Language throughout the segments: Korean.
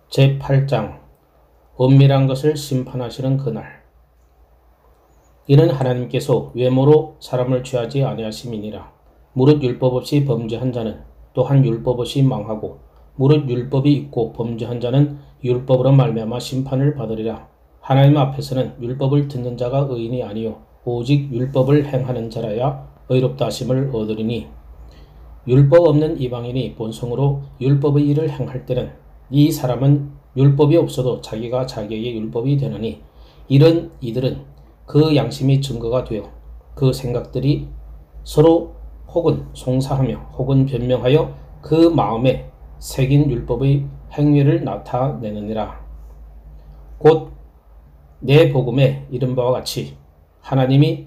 제8장 엄밀한 것을 심판하시는 그날. 이는 하나님께서 외모로 사람을 취하지 아니하심이니라. 무릇 율법 없이 범죄한 자는 또한 율법 없이 망하고, 무릇 율법이 있고 범죄한 자는 율법으로 말미암아 심판을 받으리라. 하나님 앞에서는 율법을 듣는 자가 의인이 아니요 오직 율법을 행하는 자라야 의롭다 하심을 얻으리니, 율법 없는 이방인이 본성으로 율법의 일을 행할 때는 이 사람은 율법이 없어도 자기가 자기에게 율법이 되느니, 이런 이들은 그 양심이 증거가 되어 그 생각들이 서로 혹은 송사하며 혹은 변명하여 그 마음에 새긴 율법의 행위를 나타내느니라. 곧 내 복음에 이른 바와 같이 하나님이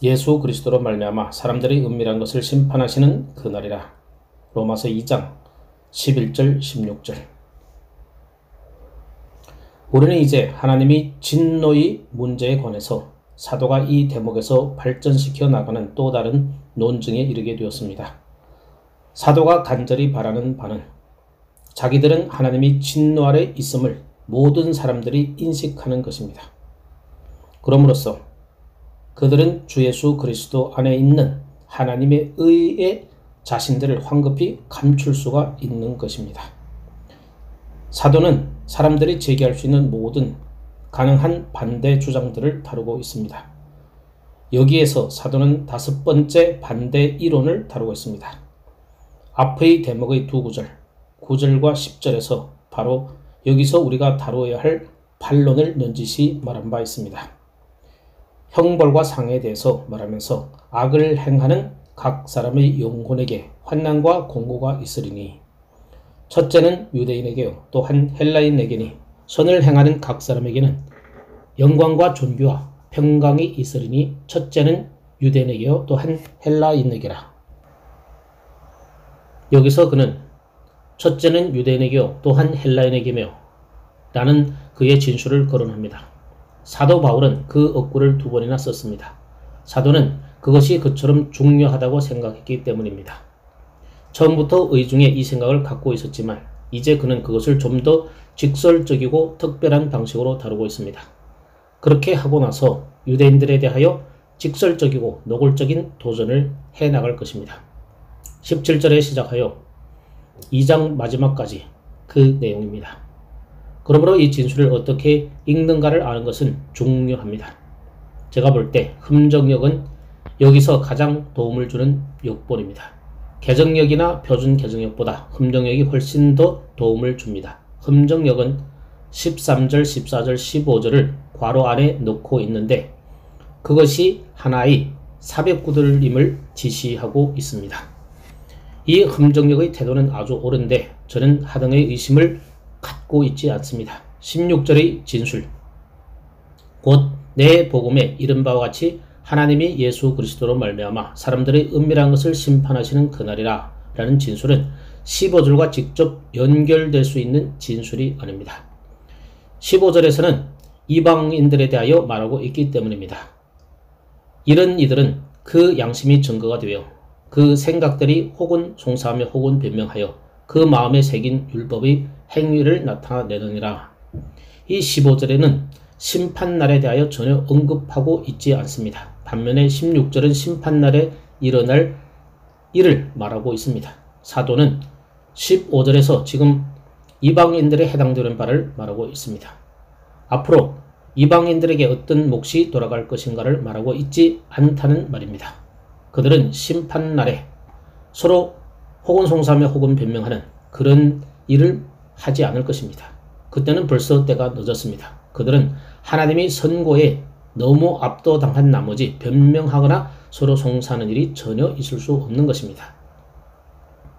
예수 그리스도로 말미암아 사람들의 은밀한 것을 심판하시는 그날이라. 로마서 2장 11절 16절. 우리는 이제 하나님이 진노의 문제에 관해서 사도가 이 대목에서 발전시켜 나가는 또 다른 논증에 이르게 되었습니다. 사도가 간절히 바라는 바는 자기들은 하나님이 진노 아래 있음을 모든 사람들이 인식하는 것입니다. 그럼으로써 그들은 주 예수 그리스도 안에 있는 하나님의 의에 자신들을 황급히 감출 수가 있는 것입니다. 사도는 사람들이 제기할 수 있는 모든 가능한 반대 주장들을 다루고 있습니다. 여기에서 사도는 5번째 반대 이론을 다루고 있습니다. 앞의 대목의 두 구절, 9절과 10절에서 바로 여기서 우리가 다루어야 할 반론을 넌지시 말한 바 있습니다. 형벌과 상에 대해서 말하면서 악을 행하는 각 사람의 영혼에게 환난과 공고가 있으리니, 첫째는 유대인에게요 또한 헬라인에게니, 선을 행하는 각 사람에게는 영광과 존귀와 평강이 있으리니, 첫째는 유대인에게요 또한 헬라인에게라. 여기서 그는 첫째는 유대인에게요 또한 헬라인에게며 라는 그의 진술을 거론합니다. 사도 바울은 그 어구를 2번이나 썼습니다. 사도는 그것이 그처럼 중요하다고 생각했기 때문입니다. 처음부터 의중에 이 생각을 갖고 있었지만 이제 그는 그것을 좀 더 직설적이고 특별한 방식으로 다루고 있습니다. 그렇게 하고 나서 유대인들에 대하여 직설적이고 노골적인 도전을 해나갈 것입니다. 17절에 시작하여 2장 마지막까지 그 내용입니다. 그러므로 이 진술을 어떻게 읽는가를 아는 것은 중요합니다. 제가 볼 때 흠정역은 여기서 가장 도움을 주는 역본입니다. 개정역이나 표준 개정역보다 흠정역이 훨씬 더 도움을 줍니다. 흠정역은 13절, 14절, 15절을 괄호 안에 넣고 있는데 그것이 하나의 사벽구들임을 지시하고 있습니다. 이 흠정역의 태도는 아주 옳은데 저는 하등의 의심을 갖고 있지 않습니다. 16절의 진술, 곧 내 복음에 이른 바와 같이 하나님이 예수 그리스도로 말미암아 사람들의 은밀한 것을 심판하시는 그날이라 라는 진술은 15절과 직접 연결될 수 있는 진술이 아닙니다. 15절에서는 이방인들에 대하여 말하고 있기 때문입니다. 이런 이들은 그 양심이 증거가 되어 그 생각들이 혹은 송사하며 혹은 변명하여 그 마음에 새긴 율법의 행위를 나타내느니라. 이 15절에는 심판날에 대하여 전혀 언급하고 있지 않습니다. 반면에 16절은 심판날에 일어날 일을 말하고 있습니다. 사도는 15절에서 지금 이방인들에 해당되는 바를 말하고 있습니다. 앞으로 이방인들에게 어떤 몫이 돌아갈 것인가를 말하고 있지 않다는 말입니다. 그들은 심판날에 서로 혹은 송사하며 혹은 변명하는 그런 일을 하지 않을 것입니다. 그때는 벌써 때가 늦었습니다. 그들은 하나님이 선고에 너무 압도당한 나머지 변명하거나 서로 송사하는 일이 전혀 있을 수 없는 것입니다.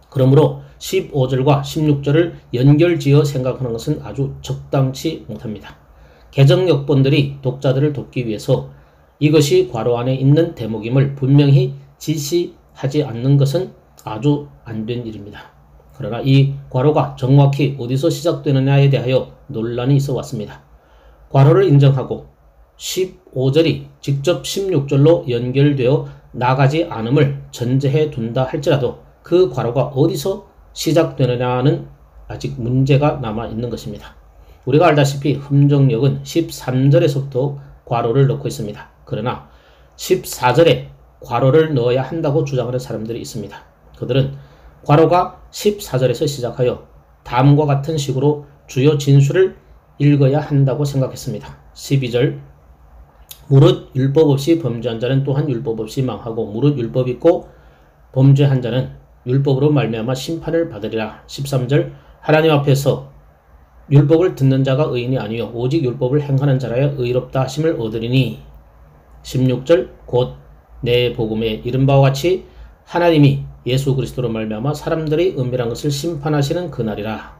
그러므로 15절과 16절을 연결지어 생각하는 것은 아주 적당치 못합니다. 개정역본들이 독자들을 돕기 위해서 이것이 괄호 안에 있는 대목임을 분명히 지시하지 않는 것은 아주 안 된 일입니다. 그러나 이 괄호가 정확히 어디서 시작되느냐에 대하여 논란이 있어 왔습니다. 괄호를 인정하고 15절이 직접 16절로 연결되어 나가지 않음을 전제해 둔다 할지라도 그 괄호가 어디서 시작되느냐는 아직 문제가 남아 있는 것입니다. 우리가 알다시피 흠정역은 13절에서부터 괄호를 넣고 있습니다. 그러나 14절에 괄호를 넣어야 한다고 주장하는 사람들이 있습니다. 그들은 괄호가 14절에서 시작하여 다음과 같은 식으로 주요 진술을 읽어야 한다고 생각했습니다. 12절 무릇 율법 없이 범죄한 자는 또한 율법 없이 망하고 무릇 율법 있고 범죄한 자는 율법으로 말미암아 심판을 받으리라. 13절 하나님 앞에서 율법을 듣는 자가 의인이 아니요 오직 율법을 행하는 자라야 의롭다 하심을 얻으리니. 16절 곧 내 복음에 이른 바와 같이 하나님이 예수 그리스도로 말미암아 사람들의 은밀한 것을 심판하시는 그날이라.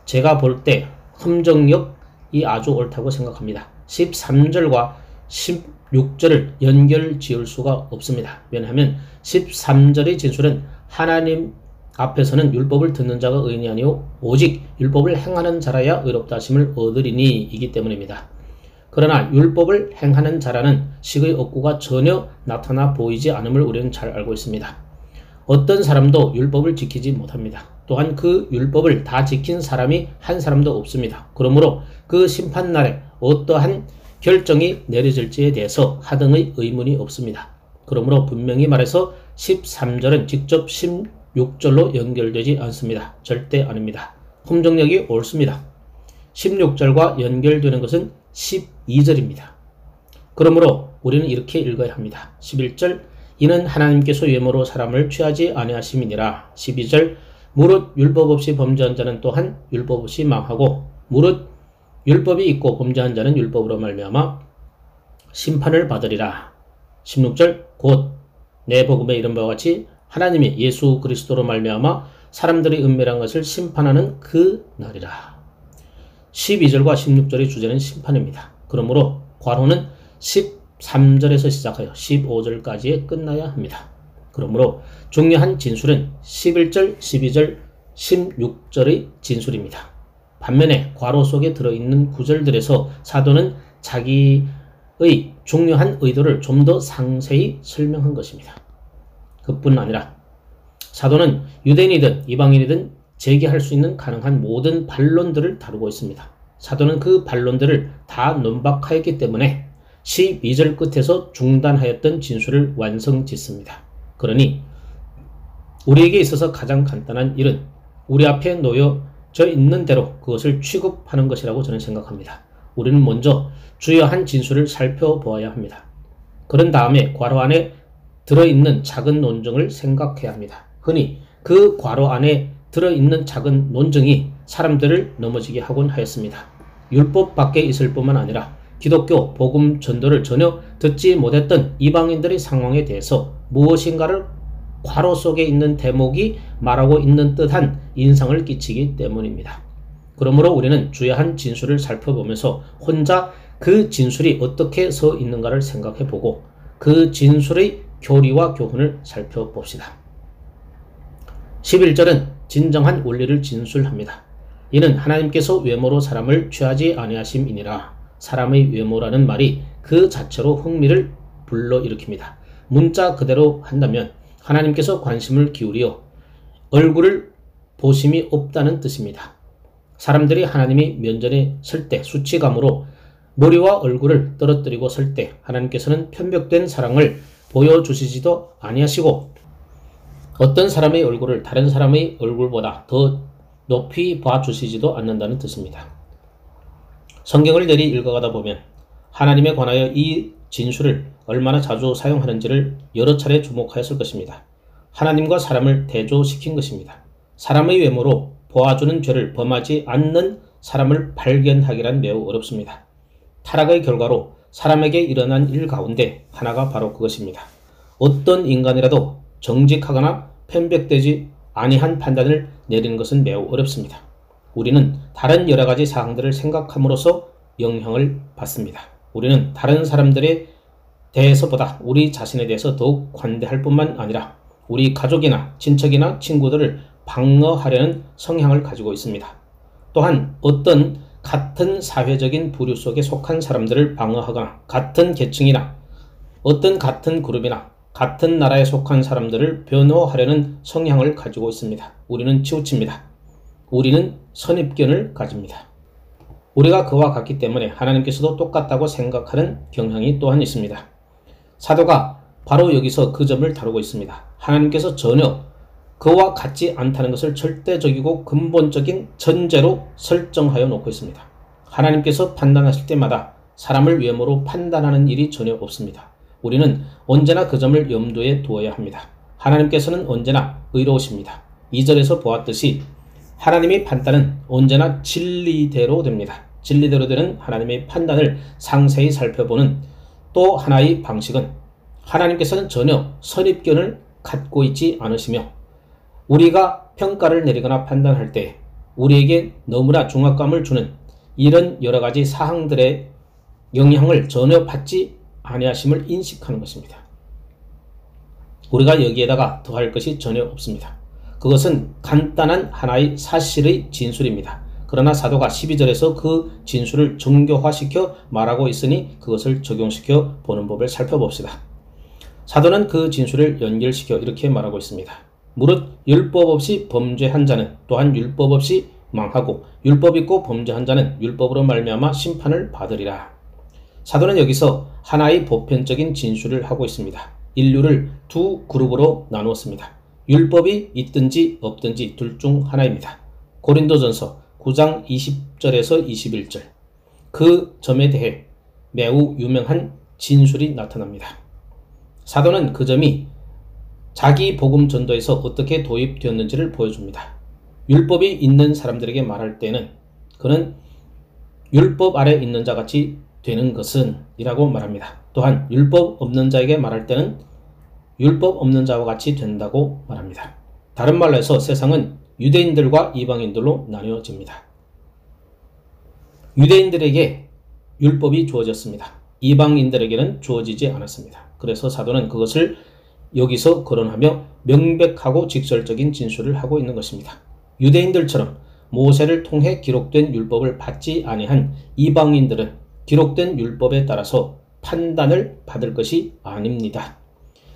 제가 볼 때 흠정역이 아주 옳다고 생각합니다. 13절과 16절을 연결 지을 수가 없습니다. 왜냐하면 13절의 진술은 하나님 앞에서는 율법을 듣는 자가 의인이 아니요 오직 율법을 행하는 자라야 의롭다 하심을 얻으리니 이기 때문입니다. 그러나 율법을 행하는 자라는 식의 억구가 전혀 나타나 보이지 않음을 우리는 잘 알고 있습니다. 어떤 사람도 율법을 지키지 못합니다. 또한 그 율법을 다 지킨 사람이 한 사람도 없습니다. 그러므로 그 심판날에 어떠한 결정이 내려질지에 대해서 하등의 의문이 없습니다. 그러므로 분명히 말해서 13절은 직접 16절로 연결되지 않습니다. 절대 아닙니다. 흠정역이 옳습니다. 16절과 연결되는 것은 12절입니다. 그러므로 우리는 이렇게 읽어야 합니다. 11절 이는 하나님께서 외모로 사람을 취하지 아니하심이니라. 12절 무릇 율법 없이 범죄한 자는 또한 율법 없이 망하고 무릇 율법이 있고 범죄한 자는 율법으로 말미암아 심판을 받으리라. 16절 곧 내 복음에 이른 바와 같이 하나님이 예수 그리스도로 말미암아 사람들의 은밀한 것을 심판하는 그 날이라. 12절과 16절의 주제는 심판입니다. 그러므로 괄호는 13절에서 시작하여 15절까지에 끝나야 합니다. 그러므로 중요한 진술은 11절, 12절, 16절의 진술입니다. 반면에 괄호 속에 들어있는 구절들에서 사도는 자기의 중요한 의도를 좀 더 상세히 설명한 것입니다. 그뿐 아니라 사도는 유대인이든 이방인이든 제기할 수 있는 가능한 모든 반론들을 다루고 있습니다. 사도는 그 반론들을 다 논박하였기 때문에 12절 끝에서 중단하였던 진술을 완성짓습니다. 그러니 우리에게 있어서 가장 간단한 일은 우리 앞에 놓여져 있는 대로 그것을 취급하는 것이라고 저는 생각합니다. 우리는 먼저 주요한 진술을 살펴보아야 합니다. 그런 다음에 괄호 안에 들어있는 작은 논증을 생각해야 합니다. 흔히 그 괄호 안에 들어있는 작은 논증이 사람들을 넘어지게 하곤 하였습니다. 율법 밖에 있을 뿐만 아니라 기독교 복음 전도를 전혀 듣지 못했던 이방인들의 상황에 대해서 무엇인가를 괄호 속에 있는 대목이 말하고 있는 듯한 인상을 끼치기 때문입니다. 그러므로 우리는 주요한 진술을 살펴보면서 혼자 그 진술이 어떻게 서 있는가를 생각해보고 그 진술의 교리와 교훈을 살펴봅시다. 11절은 진정한 원리를 진술합니다. 이는 하나님께서 외모로 사람을 취하지 아니하심이니라. 사람의 외모라는 말이 그 자체로 흥미를 불러일으킵니다. 문자 그대로 한다면 하나님께서 관심을 기울여 얼굴을 보심이 없다는 뜻입니다. 사람들이 하나님이 면전에 설 때 수치감으로 머리와 얼굴을 떨어뜨리고 설 때 하나님께서는 편벽된 사랑을 보여주시지도 아니하시고 어떤 사람의 얼굴을 다른 사람의 얼굴보다 더 높이 봐주시지도 않는다는 뜻입니다. 성경을 내리 읽어가다 보면 하나님에 관하여 이 진술을 얼마나 자주 사용하는지를 여러 차례 주목하였을 것입니다. 하나님과 사람을 대조시킨 것입니다. 사람의 외모로 보아주는 죄를 범하지 않는 사람을 발견하기란 매우 어렵습니다. 타락의 결과로 사람에게 일어난 일 가운데 하나가 바로 그것입니다. 어떤 인간이라도 정직하거나 편백되지 아니한 판단을 내리는 것은 매우 어렵습니다. 우리는 다른 여러 가지 사항들을 생각함으로써 영향을 받습니다. 우리는 다른 사람들에 대해서보다 우리 자신에 대해서 더욱 관대할 뿐만 아니라 우리 가족이나 친척이나 친구들을 방어하려는 성향을 가지고 있습니다. 또한 어떤 같은 사회적인 부류 속에 속한 사람들을 방어하거나 같은 계층이나 어떤 같은 그룹이나 같은 나라에 속한 사람들을 변호하려는 성향을 가지고 있습니다. 우리는 치우칩니다. 우리는 선입견을 가집니다. 우리가 그와 같기 때문에 하나님께서도 똑같다고 생각하는 경향이 또한 있습니다. 사도가 바로 여기서 그 점을 다루고 있습니다. 하나님께서 전혀 그와 같지 않다는 것을 절대적이고 근본적인 전제로 설정하여 놓고 있습니다. 하나님께서 판단하실 때마다 사람을 외모로 판단하는 일이 전혀 없습니다. 우리는 언제나 그 점을 염두에 두어야 합니다. 하나님께서는 언제나 의로우십니다. 2절에서 보았듯이 하나님의 판단은 언제나 진리대로 됩니다. 진리대로 되는 하나님의 판단을 상세히 살펴보는 또 하나의 방식은 하나님께서는 전혀 선입견을 갖고 있지 않으시며 우리가 평가를 내리거나 판단할 때 우리에게 너무나 중압감을 주는 이런 여러 가지 사항들의 영향을 전혀 받지 아니하심을 인식하는 것입니다. 우리가 여기에다가 더할 것이 전혀 없습니다. 그것은 간단한 하나의 사실의 진술입니다. 그러나 사도가 12절에서 그 진술을 정교화시켜 말하고 있으니 그것을 적용시켜 보는 법을 살펴봅시다. 사도는 그 진술을 연결시켜 이렇게 말하고 있습니다. 무릇 율법 없이 범죄한 자는 또한 율법 없이 망하고 율법 있고 범죄한 자는 율법으로 말미암아 심판을 받으리라. 사도는 여기서 하나의 보편적인 진술을 하고 있습니다. 인류를 두 그룹으로 나누었습니다. 율법이 있든지 없든지 둘 중 하나입니다. 고린도전서 9장 20절에서 21절 그 점에 대해 매우 유명한 진술이 나타납니다. 사도는 그 점이 자기 복음 전도에서 어떻게 도입되었는지를 보여줍니다. 율법이 있는 사람들에게 말할 때는 그는 율법 아래 있는 자 같이 되는 것은 이라고 말합니다. 또한 율법 없는 자에게 말할 때는 율법 없는 자와 같이 된다고 말합니다. 다른 말로 해서 세상은 유대인들과 이방인들로 나뉘어집니다. 유대인들에게 율법이 주어졌습니다. 이방인들에게는 주어지지 않았습니다. 그래서 사도는 그것을 여기서 거론하며 명백하고 직설적인 진술을 하고 있는 것입니다. 유대인들처럼 모세를 통해 기록된 율법을 받지 아니한 이방인들은 기록된 율법에 따라서 판단을 받을 것이 아닙니다.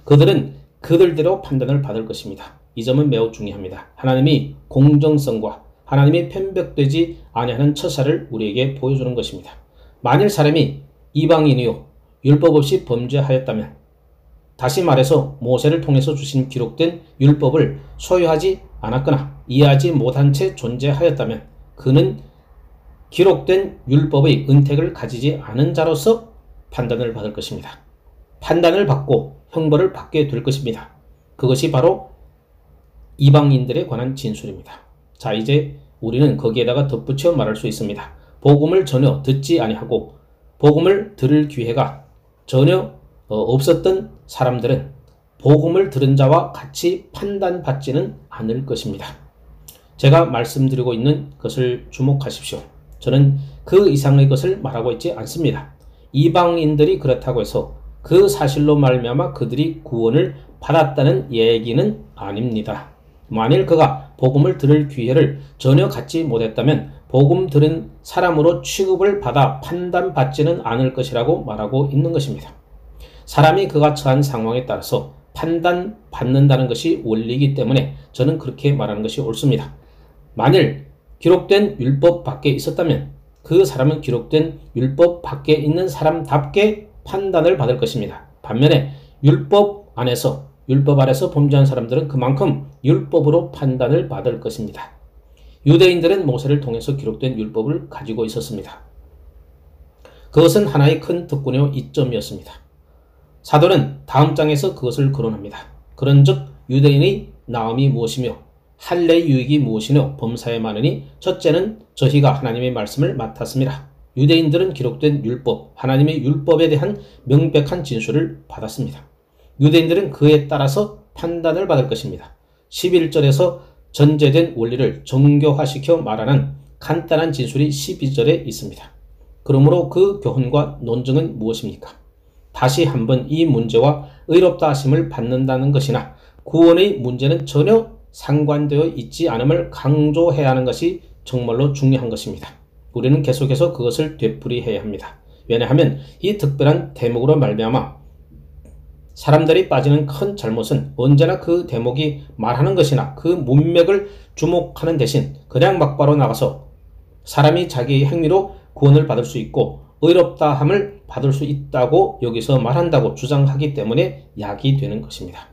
그들은 그들대로 판단을 받을 것입니다. 이 점은 매우 중요합니다. 하나님이 공정성과 하나님이 편백되지 아니하는 처사를 우리에게 보여주는 것입니다. 만일 사람이 이방인이요 율법 없이 범죄하였다면 다시 말해서 모세를 통해서 주신 기록된 율법을 소유하지 않았거나 이해하지 못한 채 존재하였다면 그는 기록된 율법의 은택을 가지지 않은 자로서 판단을 받을 것입니다. 판단을 받고 형벌을 받게 될 것입니다. 그것이 바로 이방인들에 관한 진술입니다. 자, 이제 우리는 거기에다가 덧붙여 말할 수 있습니다. 복음을 전혀 듣지 아니하고 복음을 들을 기회가 전혀 없었던 사람들은 복음을 들은 자와 같이 판단받지는 않을 것입니다. 제가 말씀드리고 있는 것을 주목하십시오. 저는 그 이상의 것을 말하고 있지 않습니다. 이방인들이 그렇다고 해서 그 사실로 말미암아 그들이 구원을 받았다는 얘기는 아닙니다. 만일 그가 복음을 들을 기회를 전혀 갖지 못했다면 복음 들은 사람으로 취급을 받아 판단받지는 않을 것이라고 말하고 있는 것입니다. 사람이 그가 처한 상황에 따라서 판단받는다는 것이 원리이기 때문에 저는 그렇게 말하는 것이 옳습니다. 만일 기록된 율법 밖에 있었다면 그 사람은 기록된 율법 밖에 있는 사람답게 판단을 받을 것입니다. 반면에 율법 아래서 범죄한 사람들은 그만큼 율법으로 판단을 받을 것입니다. 유대인들은 모세를 통해서 기록된 율법을 가지고 있었습니다. 그것은 하나의 큰 특권이요 이점이었습니다. 사도는 다음 장에서 그것을 거론합니다. 그런즉 유대인의 나음이 무엇이며 할례의 유익이 무엇이뇨 범사에 많으니 첫째는 저희가 하나님의 말씀을 맡았습니다. 유대인들은 기록된 율법, 하나님의 율법에 대한 명백한 진술을 받았습니다. 유대인들은 그에 따라서 판단을 받을 것입니다. 11절에서 전제된 원리를 정교화시켜 말하는 간단한 진술이 12절에 있습니다. 그러므로 그 교훈과 논증은 무엇입니까? 다시 한번 이 문제와 의롭다 하심을 받는다는 것이나 구원의 문제는 전혀 상관되어 있지 않음을 강조해야 하는 것이 정말로 중요한 것입니다. 우리는 계속해서 그것을 되풀이해야 합니다. 왜냐하면 이 특별한 대목으로 말미암아 사람들이 빠지는 큰 잘못은 언제나 그 대목이 말하는 것이나 그 문맥을 주목하는 대신 그냥 막바로 나가서 사람이 자기 행위로 구원을 받을 수 있고 의롭다함을 받을 수 있다고 여기서 말한다고 주장하기 때문에 약이 되는 것입니다.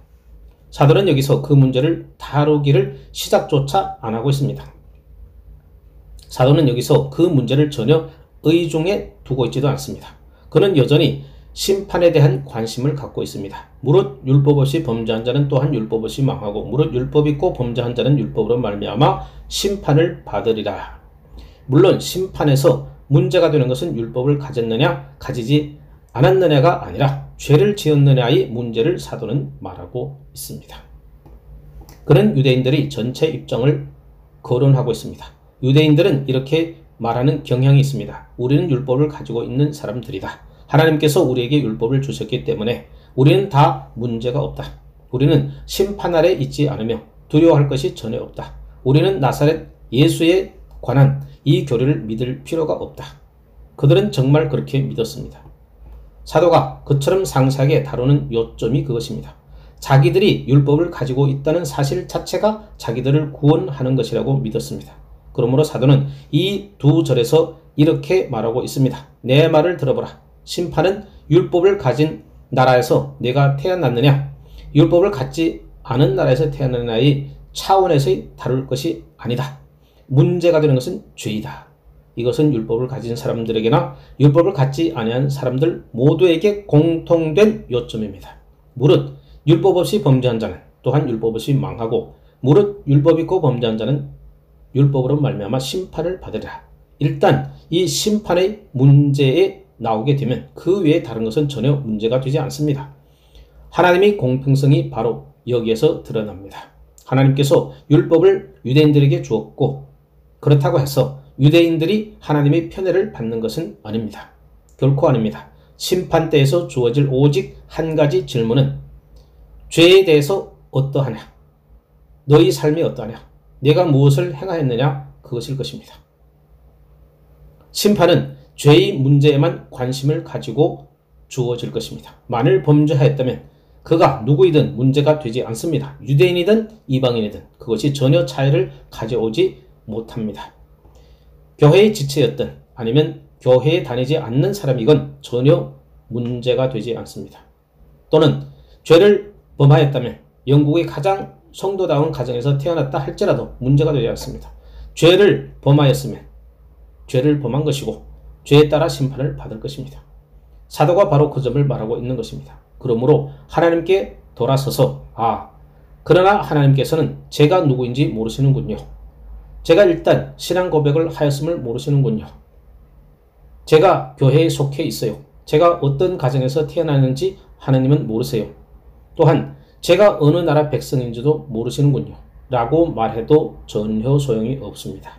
사도는 여기서 그 문제를 다루기를 시작조차 안 하고 있습니다. 사도는 여기서 그 문제를 전혀 의중에 두고 있지도 않습니다. 그는 여전히 심판에 대한 관심을 갖고 있습니다. 무릇 율법 없이 범죄한 자는 또한 율법 없이 망하고 무릇 율법 있고 범죄한 자는 율법으로 말미암아 심판을 받으리라. 물론 심판에서 문제가 되는 것은 율법을 가졌느냐 가지지 않았느냐가 아니라 죄를 지었느냐의 문제를 사도는 말하고 있습니다. 그는 유대인들이 전체 입장을 거론하고 있습니다. 유대인들은 이렇게 말하는 경향이 있습니다. 우리는 율법을 가지고 있는 사람들이다. 하나님께서 우리에게 율법을 주셨기 때문에 우리는 다 문제가 없다. 우리는 심판 아래 있지 않으며 두려워할 것이 전혀 없다. 우리는 나사렛 예수에 관한 이 교리를 믿을 필요가 없다. 그들은 정말 그렇게 믿었습니다. 사도가 그처럼 상세하게 다루는 요점이 그것입니다. 자기들이 율법을 가지고 있다는 사실 자체가 자기들을 구원하는 것이라고 믿었습니다. 그러므로 사도는 이 두 절에서 이렇게 말하고 있습니다. 내 말을 들어보라. 심판은 율법을 가진 나라에서 내가 태어났느냐, 율법을 갖지 않은 나라에서 태어났느냐의 차원에서 다룰 것이 아니다. 문제가 되는 것은 죄이다. 이것은 율법을 가진 사람들에게나 율법을 갖지 아니한 사람들 모두에게 공통된 요점입니다. 무릇 율법 없이 범죄한 자는 또한 율법 없이 망하고 무릇 율법 있고 범죄한 자는 율법으로 말미암아 심판을 받으리라. 일단 이 심판의 문제에 나오게 되면 그 외에 다른 것은 전혀 문제가 되지 않습니다. 하나님의 공평성이 바로 여기에서 드러납니다. 하나님께서 율법을 유대인들에게 주었고 그렇다고 해서 유대인들이 하나님의 편애를 받는 것은 아닙니다. 결코 아닙니다. 심판대에서 주어질 오직 한 가지 질문은 죄에 대해서 어떠하냐? 너희 삶이 어떠하냐? 내가 무엇을 행하였느냐? 그것일 것입니다. 심판은 죄의 문제에만 관심을 가지고 주어질 것입니다. 만일 범죄하였다면 그가 누구이든 문제가 되지 않습니다. 유대인이든 이방인이든 그것이 전혀 차이를 가져오지 못합니다. 교회의 지체였든 아니면 교회에 다니지 않는 사람이건 전혀 문제가 되지 않습니다. 또는 죄를 범하였다면 영국의 가장 성도다운 가정에서 태어났다 할지라도 문제가 되지 않습니다. 죄를 범하였으면 죄를 범한 것이고 죄에 따라 심판을 받을 것입니다. 사도가 바로 그 점을 말하고 있는 것입니다. 그러므로 하나님께 돌아서서 그러나 하나님께서는 제가 누구인지 모르시는군요. 제가 일단 신앙 고백을 하였음을 모르시는군요. 제가 교회에 속해 있어요. 제가 어떤 가정에서 태어났는지 하나님은 모르세요. 또한 제가 어느 나라 백성인지도 모르시는군요. 라고 말해도 전혀 소용이 없습니다.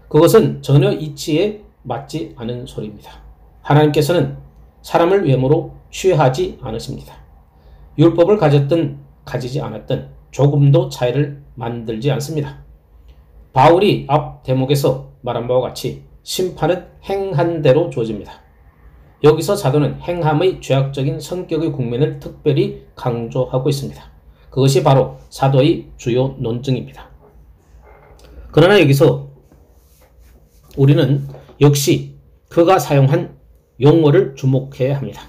그것은 전혀 이치에 맞지 않은 소리입니다. 하나님께서는 사람을 외모로 취하지 않으십니다. 율법을 가졌든 가지지 않았든 조금도 차이를 만들지 않습니다. 바울이 앞 대목에서 말한 바와 같이 심판은 행한 대로 주어집니다. 여기서 사도는 행함의 죄악적인 성격의 국면을 특별히 강조하고 있습니다. 그것이 바로 사도의 주요 논증입니다. 그러나 여기서 우리는 역시 그가 사용한 용어를 주목해야 합니다.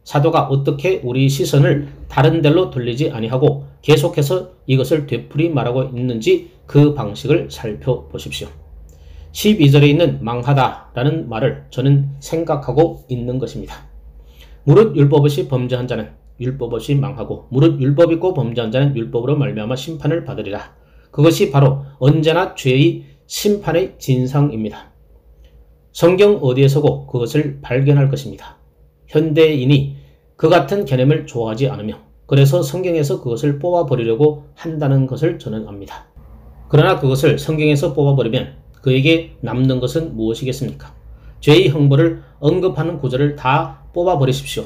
사도가 어떻게 우리 시선을 다른 데로 돌리지 아니하고 계속해서 이것을 되풀이 말하고 있는지 그 방식을 살펴보십시오. 12절에 있는 망하다라는 말을 저는 생각하고 있는 것입니다. 무릇 율법 없이 범죄한 자는 율법 없이 망하고 무릇 율법 있고 범죄한 자는 율법으로 말미암아 심판을 받으리라. 그것이 바로 언제나 죄의 심판의 진상입니다. 성경 어디에서고 그것을 발견할 것입니다. 현대인이 그 같은 개념을 좋아하지 않으며 그래서 성경에서 그것을 뽑아버리려고 한다는 것을 저는 압니다. 그러나 그것을 성경에서 뽑아버리면 그에게 남는 것은 무엇이겠습니까? 죄의 형벌을 언급하는 구절을 다 뽑아버리십시오.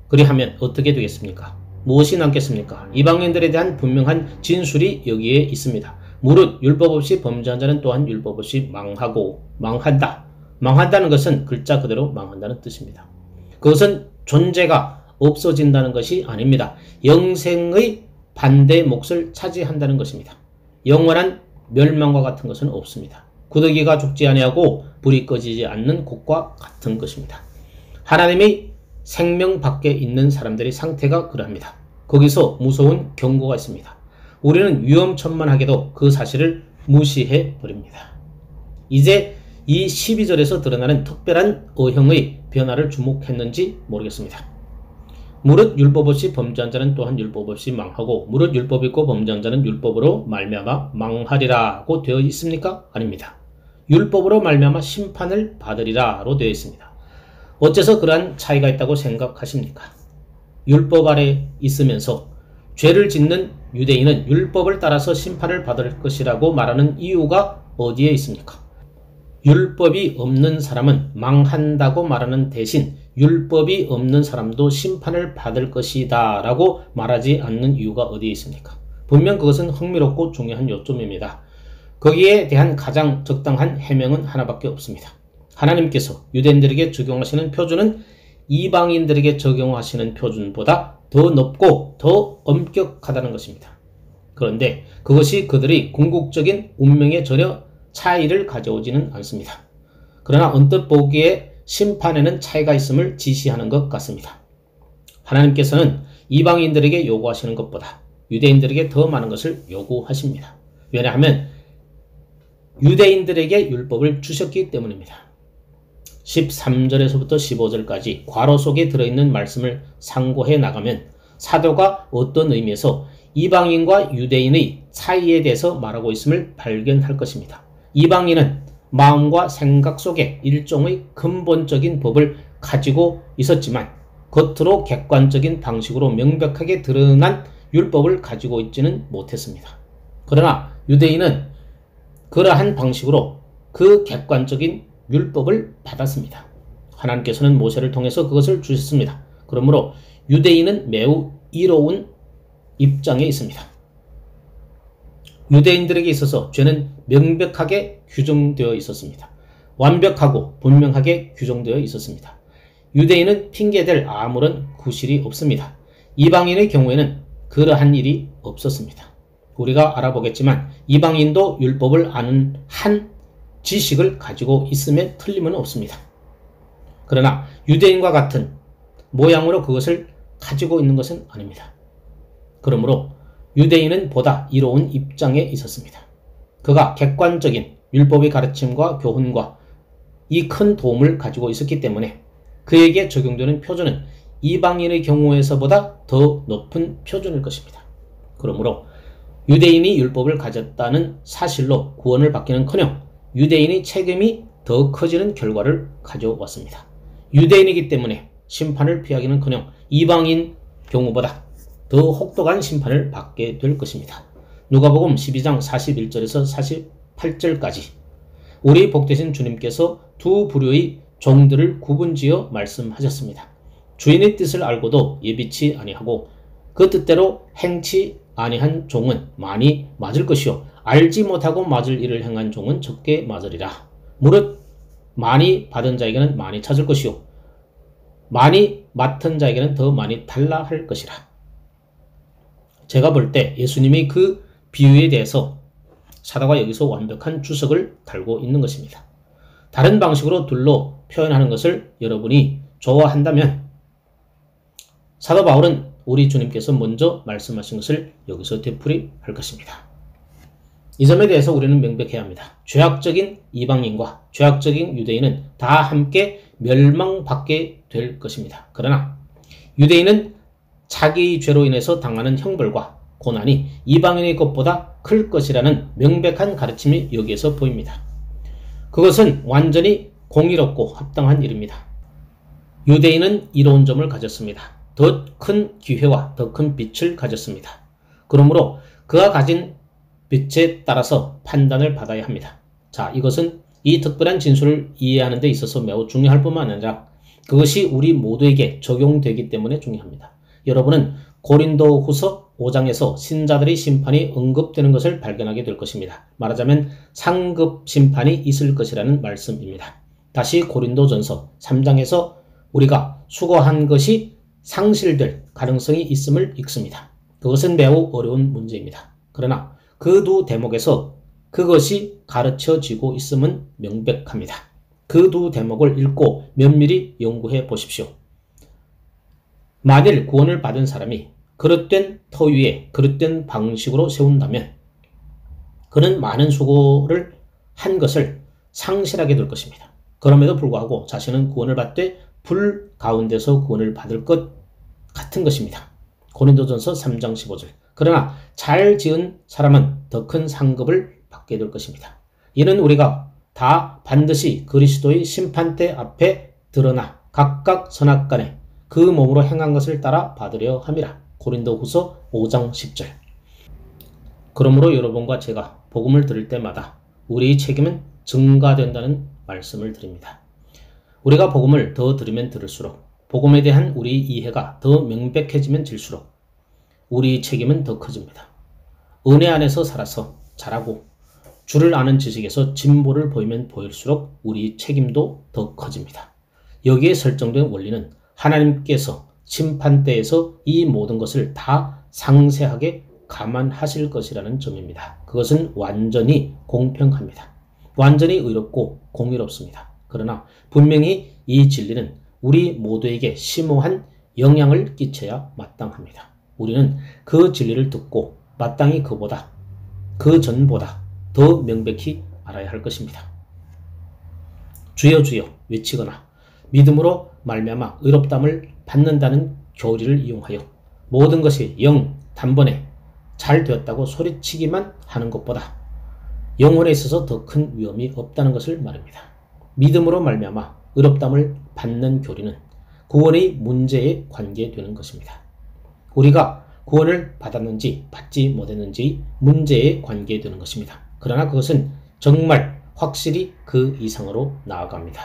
그리하면 어떻게 되겠습니까? 무엇이 남겠습니까? 이방인들에 대한 분명한 진술이 여기에 있습니다. 무릇 율법 없이 범죄한 자는 또한 율법 없이 망하고 망한다. 망한다는 것은 글자 그대로 망한다는 뜻입니다. 그것은 존재가 없어진다는 것이 아닙니다. 영생의 반대 몫을 차지한다는 것입니다. 영원한 멸망과 같은 것은 없습니다. 구더기가 죽지 아니하고 불이 꺼지지 않는 곳과 같은 것입니다. 하나님의 생명 밖에 있는 사람들의 상태가 그러합니다. 거기서 무서운 경고가 있습니다. 우리는 위험천만하게도 그 사실을 무시해 버립니다. 이제 이 12절에서 드러나는 특별한 어형의 변화를 주목했는지 모르겠습니다. 무릇 율법 없이 범죄한 자는 또한 율법 없이 망하고 무릇 율법 있고 범죄한 자는 율법으로 말미암아 망하리라고 되어 있습니까? 아닙니다. 율법으로 말미암아 심판을 받으리라로 되어 있습니다. 어째서 그러한 차이가 있다고 생각하십니까? 율법 아래 있으면서 죄를 짓는 유대인은 율법을 따라서 심판을 받을 것이라고 말하는 이유가 어디에 있습니까? 율법이 없는 사람은 망한다고 말하는 대신 율법이 없는 사람도 심판을 받을 것이다 라고 말하지 않는 이유가 어디에 있습니까? 분명 그것은 흥미롭고 중요한 요점입니다. 거기에 대한 가장 적당한 해명은 하나밖에 없습니다. 하나님께서 유대인들에게 적용하시는 표준은 이방인들에게 적용하시는 표준보다 더 높고 더 엄격하다는 것입니다. 그런데 그것이 그들의 궁극적인 운명에 전혀 차이를 가져오지는 않습니다. 그러나 언뜻 보기에 심판에는 차이가 있음을 지시하는 것 같습니다. 하나님께서는 이방인들에게 요구하시는 것보다 유대인들에게 더 많은 것을 요구하십니다. 왜냐하면 유대인들에게 율법을 주셨기 때문입니다. 13절에서부터 15절까지 괄호 속에 들어있는 말씀을 상고해 나가면 사도가 어떤 의미에서 이방인과 유대인의 차이에 대해서 말하고 있음을 발견할 것입니다. 이방인은 마음과 생각 속에 일종의 근본적인 법을 가지고 있었지만 겉으로 객관적인 방식으로 명백하게 드러난 율법을 가지고 있지는 못했습니다. 그러나 유대인은 그러한 방식으로 그 객관적인 율법을 받았습니다. 하나님께서는 모세를 통해서 그것을 주셨습니다. 그러므로 유대인은 매우 이로운 입장에 있습니다. 유대인들에게 있어서 죄는 명백하게 규정되어 있었습니다. 완벽하고 분명하게 규정되어 있었습니다. 유대인은 핑계댈 아무런 구실이 없습니다. 이방인의 경우에는 그러한 일이 없었습니다. 우리가 알아보겠지만 이방인도 율법을 아는 한 지식을 가지고 있음에 틀림은 없습니다. 그러나 유대인과 같은 모양으로 그것을 가지고 있는 것은 아닙니다. 그러므로 유대인은 보다 이로운 입장에 있었습니다. 그가 객관적인 율법의 가르침과 교훈과 이 큰 도움을 가지고 있었기 때문에 그에게 적용되는 표준은 이방인의 경우에서보다 더 높은 표준일 것입니다. 그러므로 유대인이 율법을 가졌다는 사실로 구원을 받기는커녕 유대인의 책임이 더 커지는 결과를 가져왔습니다. 유대인이기 때문에 심판을 피하기는커녕 이방인 경우보다 더 혹독한 심판을 받게 될 것입니다. 누가복음 12장 41절에서 48절까지 우리 복되신 주님께서 두 부류의 종들을 구분지어 말씀하셨습니다. 주인의 뜻을 알고도 예비치 아니하고 그 뜻대로 행치 아니한 종은 많이 맞을 것이요 알지 못하고 맞을 일을 행한 종은 적게 맞으리라. 무릇 많이 받은 자에게는 많이 찾을 것이요 많이 맡은 자에게는 더 많이 달라 할 것이라. 제가 볼 때 예수님이 그 비유에 대해서 사도가 여기서 완벽한 주석을 달고 있는 것입니다. 다른 방식으로 둘로 표현하는 것을 여러분이 좋아한다면 사도 바울은 우리 주님께서 먼저 말씀하신 것을 여기서 되풀이할 것입니다. 이 점에 대해서 우리는 명백해야 합니다. 죄악적인 이방인과 죄악적인 유대인은 다 함께 멸망받게 될 것입니다. 그러나 유대인은 자기의 죄로 인해서 당하는 형벌과 고난이 이방인의 것보다 클 것이라는 명백한 가르침이 여기에서 보입니다. 그것은 완전히 공의롭고 합당한 일입니다. 유대인은 이로운 점을 가졌습니다. 더 큰 기회와 더 큰 빛을 가졌습니다. 그러므로 그가 가진 빛에 따라서 판단을 받아야 합니다. 자, 이것은 이 특별한 진술을 이해하는 데 있어서 매우 중요할 뿐만 아니라 그것이 우리 모두에게 적용되기 때문에 중요합니다. 여러분은 고린도후서 5장에서 신자들의 심판이 언급되는 것을 발견하게 될 것입니다. 말하자면 상급 심판이 있을 것이라는 말씀입니다. 다시 고린도전서 3장에서 우리가 수고한 것이 상실될 가능성이 있음을 읽습니다. 그것은 매우 어려운 문제입니다. 그러나 그 두 대목에서 그것이 가르쳐지고 있음은 명백합니다. 그 두 대목을 읽고 면밀히 연구해 보십시오. 만일 구원을 받은 사람이 그릇된 터 위에 그릇된 방식으로 세운다면 그는 많은 수고를 한 것을 상실하게 될 것입니다. 그럼에도 불구하고 자신은 구원을 받되 불 가운데서 구원을 받을 것 같은 것입니다. 고린도전서 3장 15절. 그러나 잘 지은 사람은 더 큰 상급을 받게 될 것입니다. 이는 우리가 다 반드시 그리스도의 심판대 앞에 드러나 각각 선악간에 그 몸으로 행한 것을 따라 받으려 함이라. 고린도후서 5장 10절. 그러므로 여러분과 제가 복음을 들을 때마다 우리의 책임은 증가된다는 말씀을 드립니다. 우리가 복음을 더 들으면 들을수록 복음에 대한 우리 이해가 더 명백해지면 질수록 우리의 책임은 더 커집니다. 은혜 안에서 살아서 자라고 주를 아는 지식에서 진보를 보이면 보일수록 우리의 책임도 더 커집니다. 여기에 설정된 원리는 하나님께서 심판대에서 이 모든 것을 다 상세하게 감안하실 것이라는 점입니다. 그것은 완전히 공평합니다. 완전히 의롭고 공의롭습니다. 그러나 분명히 이 진리는 우리 모두에게 심오한 영향을 끼쳐야 마땅합니다. 우리는 그 진리를 듣고 마땅히 그 전보다 더 명백히 알아야 할 것입니다. 주여 주여 외치거나 믿음으로 말미암아 의롭다함을 받는다는 교리를 이용하여 모든 것이 단번에 잘 되었다고 소리치기만 하는 것보다 영혼에 있어서 더 큰 위험이 없다는 것을 말합니다. 믿음으로 말미암아 의롭다함을 받는 교리는 구원의 문제에 관계되는 것입니다. 우리가 구원을 받았는지 받지 못했는지 문제에 관계되는 것입니다. 그러나 그것은 정말 확실히 그 이상으로 나아갑니다.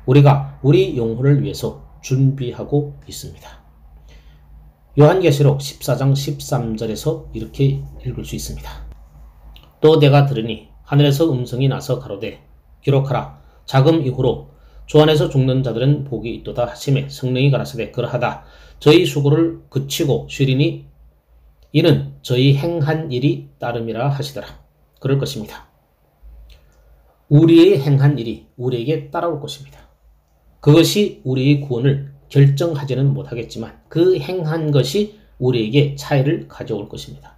우리가 우리 영혼을 위해서 준비하고 있습니다. 요한계시록 14장 13절에서 이렇게 읽을 수 있습니다. 또 내가 들으니 하늘에서 음성이 나서 가로되 기록하라. 자금 이후로 주 안에서 죽는 자들은 복이 있도다 하시매 성령이 가라사대 그러하다. 저희 수고를 그치고 쉬리니 이는 저희 행한 일이 따름이라 하시더라. 그럴 것입니다. 우리의 행한 일이 우리에게 따라올 것입니다. 그것이 우리의 구원을 결정하지는 못하겠지만 그 행한 것이 우리에게 차이를 가져올 것입니다.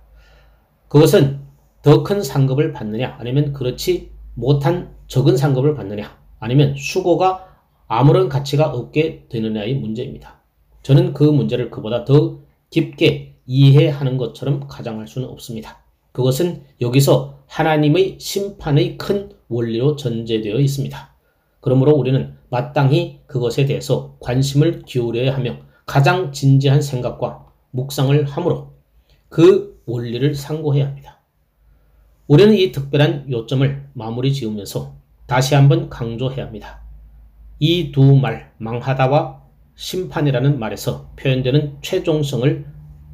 그것은 더 큰 상급을 받느냐 아니면 그렇지 못한 적은 상급을 받느냐 아니면 수고가 아무런 가치가 없게 되느냐의 문제입니다. 저는 그 문제를 그보다 더 깊게 이해하는 것처럼 가장할 수는 없습니다. 그것은 여기서 하나님의 심판의 큰 원리로 전제되어 있습니다. 그러므로 우리는 마땅히 그것에 대해서 관심을 기울여야 하며 가장 진지한 생각과 묵상을 함으로 그 원리를 상고해야 합니다. 우리는 이 특별한 요점을 마무리 지으면서 다시 한번 강조해야 합니다. 이 두 말, 망하다와 심판이라는 말에서 표현되는 최종성을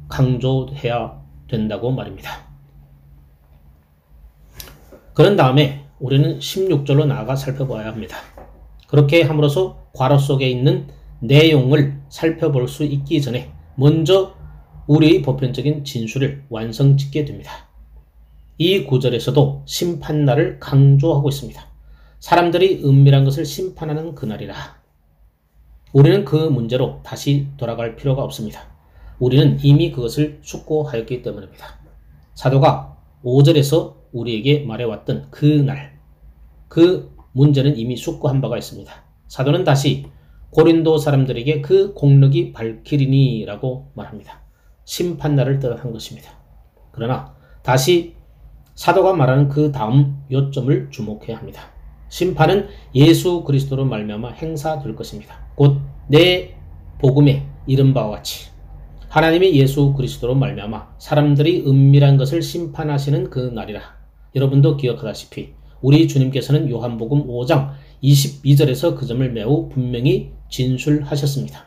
강조해야 된다고 말입니다. 그런 다음에 우리는 16절로 나아가 살펴봐야 합니다. 그렇게 함으로써 괄호 속에 있는 내용을 살펴볼 수 있기 전에 먼저 우리의 보편적인 진술을 완성짓게 됩니다. 이 구절에서도 심판날을 강조하고 있습니다. 사람들이 은밀한 것을 심판하는 그날이라. 우리는 그 문제로 다시 돌아갈 필요가 없습니다. 우리는 이미 그것을 숙고하였기 때문입니다. 사도가 5절에서 우리에게 말해왔던 그날, 그 문제는 이미 숙고한 바가 있습니다. 사도는 다시 고린도 사람들에게 그 공력이 밝히리니 라고 말합니다. 심판날을 뜻한 것입니다. 그러나 다시 사도가 말하는 그 다음 요점을 주목해야 합니다. 심판은 예수 그리스도로 말미암아 행사될 것입니다. 곧 내 복음에 이른 바와 같이 하나님이 예수 그리스도로 말미암아 사람들이 은밀한 것을 심판하시는 그 날이라. 여러분도 기억하다시피 우리 주님께서는 요한복음 5장 22절에서 그 점을 매우 분명히 진술하셨습니다.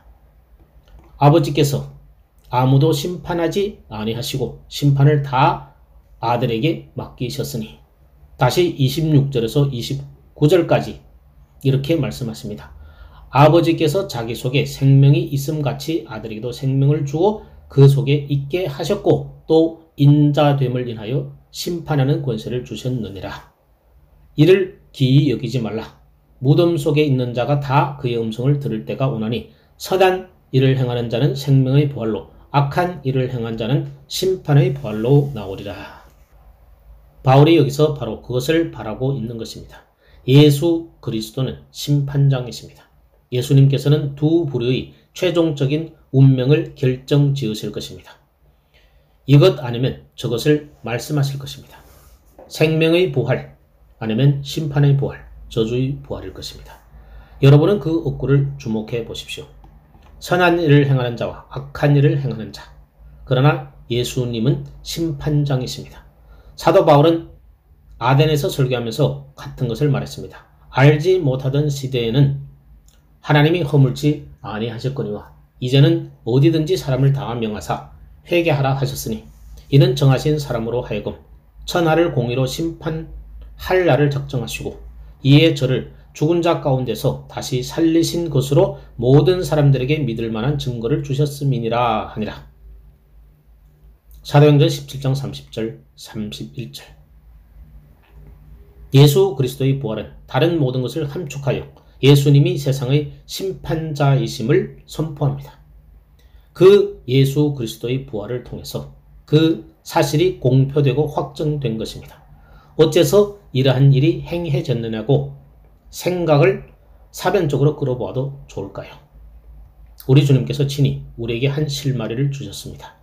아버지께서 아무도 심판하지 아니하시고 심판을 다 아들에게 맡기셨으니 다시 26절에서 29절까지 이렇게 말씀하십니다. 아버지께서 자기 속에 생명이 있음같이 아들에게도 생명을 주어 그 속에 있게 하셨고 또 인자됨을 인하여 심판하는 권세를 주셨느니라. 이를 기이 여기지 말라. 무덤 속에 있는 자가 다 그의 음성을 들을 때가 오나니 선한 일을 행하는 자는 생명의 부활로 악한 일을 행한 자는 심판의 부활로 나오리라. 바울이 여기서 바로 그것을 바라고 있는 것입니다. 예수 그리스도는 심판장이십니다. 예수님께서는 두 부류의 최종적인 운명을 결정지으실 것입니다. 이것 아니면 저것을 말씀하실 것입니다. 생명의 부활 아니면 심판의 부활, 저주의 부활일 것입니다. 여러분은 그 억구를 주목해 보십시오. 선한 일을 행하는 자와 악한 일을 행하는 자. 그러나 예수님은 심판장이십니다. 사도 바울은 아덴에서 설교하면서 같은 것을 말했습니다. 알지 못하던 시대에는 하나님이 허물지 아니하셨거니와 이제는 어디든지 사람을 다 명하사 회개하라 하셨으니 이는 정하신 사람으로 하여금 천하를 공의로 심판할 날을 작정하시고 이에 저를 죽은 자 가운데서 다시 살리신 것으로 모든 사람들에게 믿을 만한 증거를 주셨음이니라 하니라. 사도행전 17장 30절 31절. 예수 그리스도의 부활은 다른 모든 것을 함축하여 예수님이 세상의 심판자이심을 선포합니다. 그 예수 그리스도의 부활을 통해서 그 사실이 공표되고 확정된 것입니다. 어째서 이러한 일이 행해졌느냐고 생각을 사변적으로 끌어보아도 좋을까요? 우리 주님께서 친히 우리에게 한 실마리를 주셨습니다.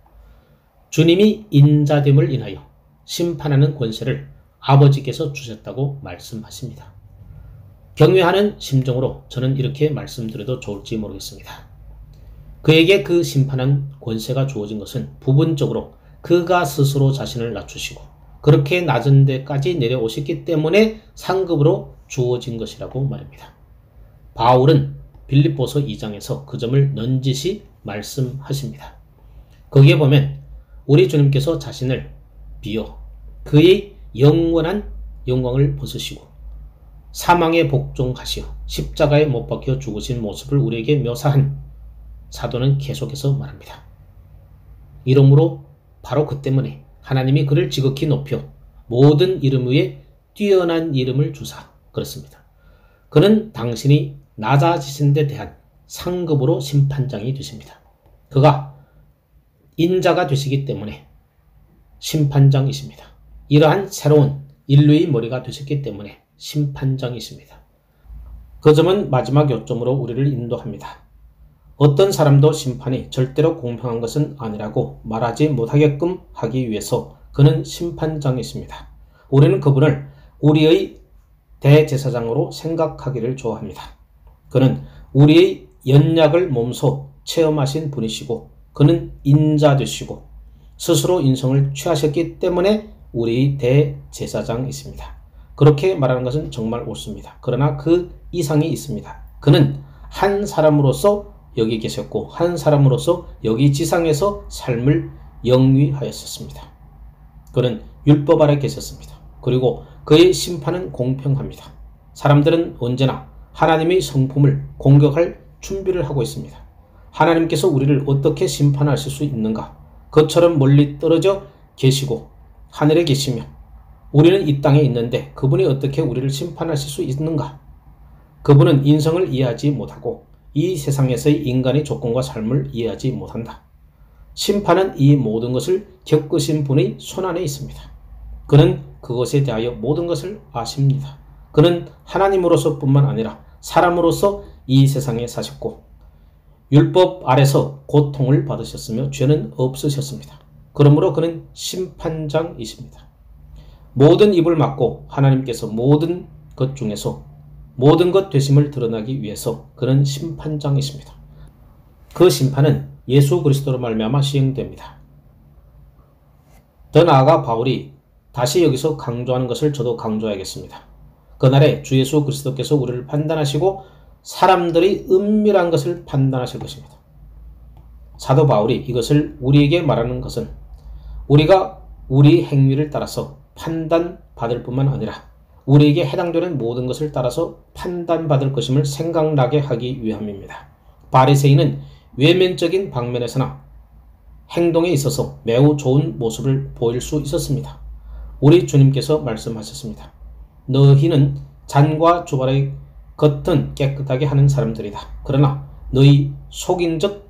주님이 인자됨을 인하여 심판하는 권세를 아버지께서 주셨다고 말씀하십니다. 경외하는 심정으로 저는 이렇게 말씀드려도 좋을지 모르겠습니다. 그에게 그 심판한 권세가 주어진 것은 부분적으로 그가 스스로 자신을 낮추시고 그렇게 낮은 데까지 내려오셨기 때문에 상급으로 주어진 것이라고 말입니다. 바울은 빌립보서 2장에서 그 점을 넌지시 말씀하십니다. 거기에 보면 우리 주님께서 자신을 비어 그의 영원한 영광을 벗으시고 사망에 복종하시어 십자가에 못 박혀 죽으신 모습을 우리에게 묘사한 사도는 계속해서 말합니다. 이러므로 바로 그 때문에 하나님이 그를 지극히 높여 모든 이름 위에 뛰어난 이름을 주사 그렇습니다. 그는 당신이 낮아지신 데 대한 상급으로 심판장이 되십니다. 그가 인자가 되시기 때문에 심판장이십니다. 이러한 새로운 인류의 머리가 되셨기 때문에 심판장이십니다. 그 점은 마지막 요점으로 우리를 인도합니다. 어떤 사람도 심판이 절대로 공평한 것은 아니라고 말하지 못하게끔 하기 위해서 그는 심판장이십니다. 우리는 그분을 우리의 대제사장으로 생각하기를 좋아합니다. 그는 우리의 연약을 몸소 체험하신 분이시고 그는 인자 되시고 스스로 인성을 취하셨기 때문에 우리의 대제사장이십니다. 그렇게 말하는 것은 정말 옳습니다. 그러나 그 이상이 있습니다. 그는 한 사람으로서 여기 계셨고 한 사람으로서 여기 지상에서 삶을 영위하였었습니다. 그는 율법 아래 계셨습니다. 그리고 그의 심판은 공평합니다. 사람들은 언제나 하나님의 성품을 공격할 준비를 하고 있습니다. 하나님께서 우리를 어떻게 심판하실 수 있는가? 그처럼 멀리 떨어져 계시고 하늘에 계시며 우리는 이 땅에 있는데 그분이 어떻게 우리를 심판하실 수 있는가? 그분은 인성을 이해하지 못하고 이 세상에서의 인간의 조건과 삶을 이해하지 못한다. 심판은 이 모든 것을 겪으신 분의 손안에 있습니다. 그는 그것에 대하여 모든 것을 아십니다. 그는 하나님으로서 뿐만 아니라 사람으로서 이 세상에 사셨고 율법 아래서 고통을 받으셨으며 죄는 없으셨습니다. 그러므로 그는 심판장이십니다. 모든 입을 막고 하나님께서 모든 것 중에서 모든 것 되심을 드러나기 위해서 그는 심판장이십니다. 그 심판은 예수 그리스도로 말미암아 시행됩니다. 더 나아가 바울이 다시 여기서 강조하는 것을 저도 강조하겠습니다. 그날에 주 예수 그리스도께서 우리를 판단하시고 사람들이 은밀한 것을 판단하실 것입니다. 사도 바울이 이것을 우리에게 말하는 것은 우리가 우리 행위를 따라서 판단받을 뿐만 아니라 우리에게 해당되는 모든 것을 따라서 판단받을 것임을 생각나게 하기 위함입니다. 바리새인은 외면적인 방면에서나 행동에 있어서 매우 좋은 모습을 보일 수 있었습니다. 우리 주님께서 말씀하셨습니다. 너희는 잔과 주발의 겉은 깨끗하게 하는 사람들이다. 그러나 너희 속인즉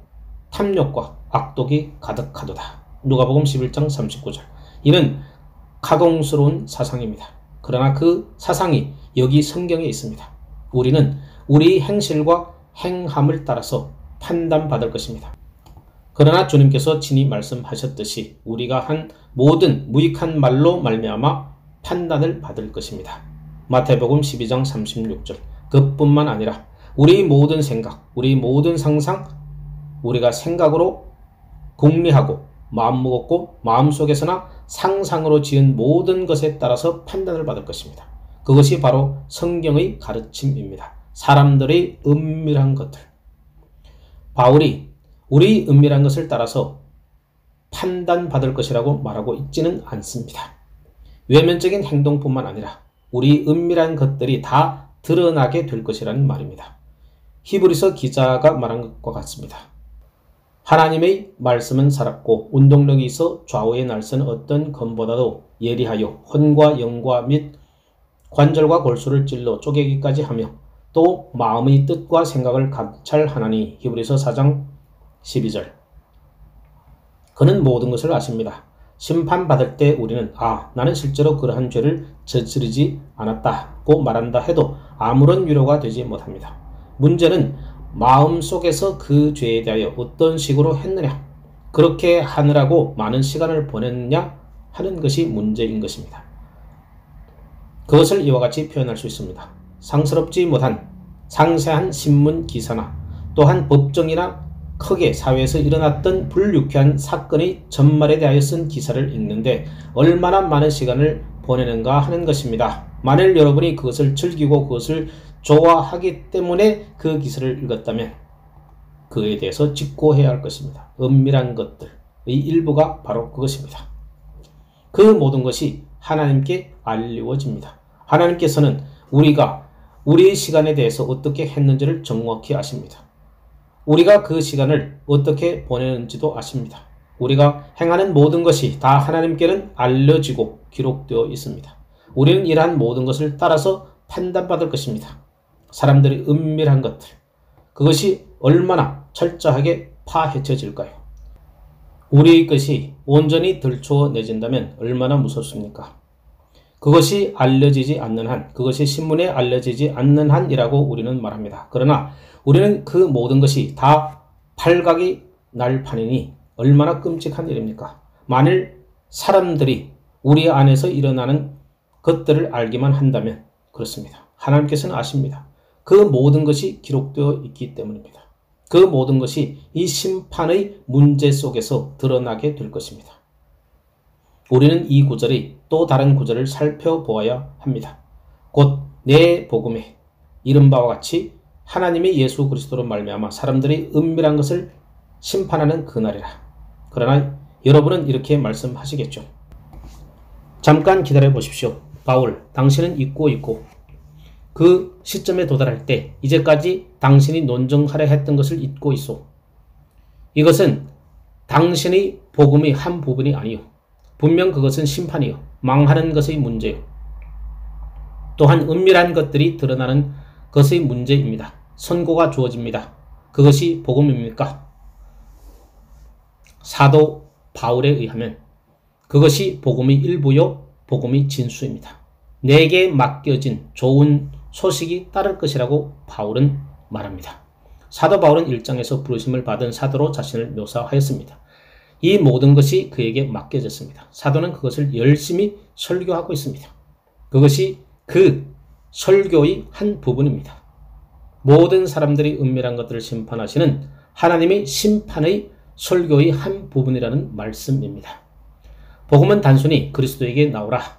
탐욕과 악독이 가득하도다. 누가복음 11장 39절. 이는 가공스러운 사상입니다. 그러나 그 사상이 여기 성경에 있습니다. 우리는 우리 행실과 행함을 따라서 판단받을 것입니다. 그러나 주님께서 친히 말씀하셨듯이 우리가 한 모든 무익한 말로 말미암아 판단을 받을 것입니다. 마태복음 12장 36절. 그뿐만 아니라 우리 모든 생각, 우리 모든 상상, 우리가 생각으로 궁리하고 마음먹었고 마음속에서나 상상으로 지은 모든 것에 따라서 판단을 받을 것입니다. 그것이 바로 성경의 가르침입니다. 사람들의 은밀한 것들. 바울이 우리 은밀한 것을 따라서 판단받을 것이라고 말하고 있지는 않습니다. 외면적인 행동뿐만 아니라 우리 은밀한 것들이 다 드러나게 될 것이라는 말입니다. 히브리서 기자가 말한 것과 같습니다. 하나님의 말씀은 살았고 운동력이 있어 좌우의 날선 어떤 검보다도 예리하여 혼과 영과 및 관절과 골수를 찔러 쪼개기까지 하며 또 마음의 뜻과 생각을 감찰하나니. 히브리서 4장 12절. 그는 모든 것을 아십니다. 심판받을 때 우리는 나는 실제로 그러한 죄를 저지르지 않았다고 말한다 해도 아무런 위로가 되지 못합니다. 문제는 마음속에서 그 죄에 대하여 어떤 식으로 했느냐, 그렇게 하느라고 많은 시간을 보냈느냐 하는 것이 문제인 것입니다. 그것을 이와 같이 표현할 수 있습니다. 상스럽지 못한 상세한 신문 기사나 또한 법정이나 크게 사회에서 일어났던 불유쾌한 사건의 전말에 대하여 쓴 기사를 읽는데 얼마나 많은 시간을 보내는가 하는 것입니다. 만일 여러분이 그것을 즐기고 그것을 좋아하기 때문에 그 기사를 읽었다면 그에 대해서 직고해야 할 것입니다. 은밀한 것들의 일부가 바로 그것입니다. 그 모든 것이 하나님께 알리워집니다. 하나님께서는 우리가 우리의 시간에 대해서 어떻게 했는지를 정확히 아십니다. 우리가 그 시간을 어떻게 보내는지도 아십니다. 우리가 행하는 모든 것이 다 하나님께는 알려지고 기록되어 있습니다. 우리는 이러한 모든 것을 따라서 판단받을 것입니다. 사람들의 은밀한 것들, 그것이 얼마나 철저하게 파헤쳐질까요? 우리의 것이 온전히 들춰내진다면 얼마나 무섭습니까? 그것이 알려지지 않는 한, 그것이 신문에 알려지지 않는 한이라고 우리는 말합니다. 그러나 우리는 그 모든 것이 다 팔각이 날 판이니 얼마나 끔찍한 일입니까? 만일 사람들이 우리 안에서 일어나는 것들을 알기만 한다면 그렇습니다. 하나님께서는 아십니다. 그 모든 것이 기록되어 있기 때문입니다. 그 모든 것이 이 심판의 문제 속에서 드러나게 될 것입니다. 우리는 이 구절의 또 다른 구절을 살펴보아야 합니다. 곧 내 복음에 이른 바와 같이 하나님이 예수 그리스도로 말미암아 사람들이 은밀한 것을 심판하는 그날이라. 그러나 여러분은 이렇게 말씀하시겠죠. 잠깐 기다려 보십시오. 바울, 당신은 잊고 있고 그 시점에 도달할 때 이제까지 당신이 논증하려 했던 것을 잊고 있소. 이것은 당신의 복음의 한 부분이 아니요. 분명 그것은 심판이요. 망하는 것의 문제요. 또한 은밀한 것들이 드러나는 것의 문제입니다. 선고가 주어집니다. 그것이 복음입니까? 사도 바울에 의하면 그것이 복음의 일부요, 복음의 진수입니다. 내게 맡겨진 좋은 소식이 따를 것이라고 바울은 말합니다. 사도 바울은 1장에서 부르심을 받은 사도로 자신을 묘사하였습니다. 이 모든 것이 그에게 맡겨졌습니다. 사도는 그것을 열심히 설교하고 있습니다. 그것이 그 설교의 한 부분입니다. 모든 사람들이 은밀한 것들을 심판하시는 하나님의 심판의 설교의 한 부분이라는 말씀입니다. 복음은 단순히 그리스도에게 나오라.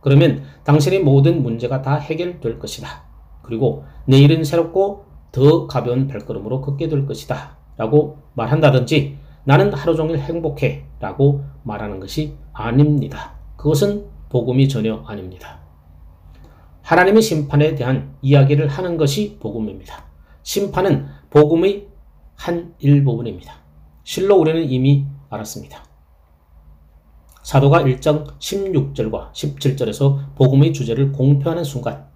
그러면 당신의 모든 문제가 다 해결될 것이다. 그리고 내일은 새롭고 더 가벼운 발걸음으로 걷게 될 것이다. 라고 말한다든지 나는 하루 종일 행복해. 라고 말하는 것이 아닙니다. 그것은 복음이 전혀 아닙니다. 하나님의 심판에 대한 이야기를 하는 것이 복음입니다. 심판은 복음의 한 일부분입니다. 실로 우리는 이미 알았습니다. 사도가 1장 16절과 17절에서 복음의 주제를 공표하는 순간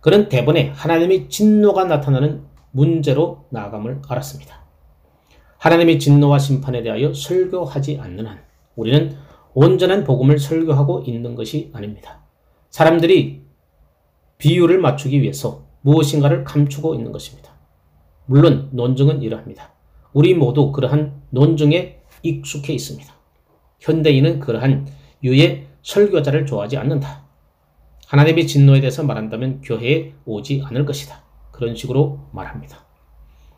그는 대번에 하나님의 진노가 나타나는 문제로 나아감을 알았습니다. 하나님의 진노와 심판에 대하여 설교하지 않는 한 우리는 온전한 복음을 설교하고 있는 것이 아닙니다. 사람들이 비유를 맞추기 위해서 무엇인가를 감추고 있는 것입니다. 물론 논증은 이러합니다. 우리 모두 그러한 논증에 익숙해 있습니다. 현대인은 그러한 유의 설교자를 좋아하지 않는다. 하나님의 진노에 대해서 말한다면 교회에 오지 않을 것이다. 그런 식으로 말합니다.